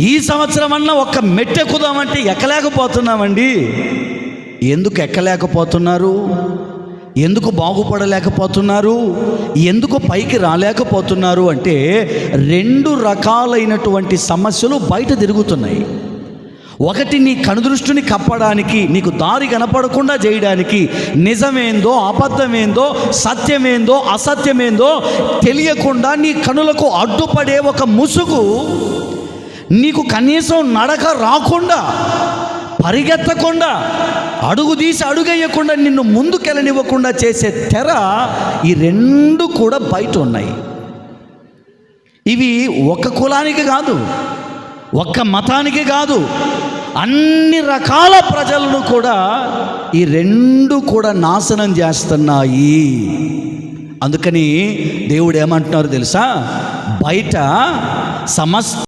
ఈ సంవత్సరం అన్నా ఒక్క మెట్టెక్కుదామంటే ఎక్కలేకపోతున్నామండి. ఎందుకు ఎక్కలేకపోతున్నారు? ఎందుకు బాగుపడలేకపోతున్నారు? ఎందుకు పైకి రాలేకపోతున్నారు అంటే 2 రకాలైనటువంటి సమస్యలు బయట తిరుగుతున్నాయి. ఒకటి, నీ కనుదృష్టిని కప్పడానికి, నీకు దారి కనపడకుండా చేయడానికి, నిజమేందో అబద్ధమేందో సత్యమేందో అసత్యమేందో తెలియకుండా నీ కనులకు అడ్డుపడే ఒక ముసుగు, నీకు కనీసం నడక రాకుండా, పరిగెత్తకుండా, అడుగు తీసి అడుగేయకుండా, నిన్ను ముందుకెళ్ళనివ్వకుండా చేసే తెర, ఈ 2 కూడా బయట ఉన్నాయి. ఇవి ఒక కులానికి కాదు, ఒక్క మతానికి కాదు, అన్ని రకాల ప్రజలను కూడా ఈ 2 కూడా నాశనం చేస్తున్నాయి. అందుకని దేవుడు ఏమంటున్నారు తెలుసా? బయట సమస్త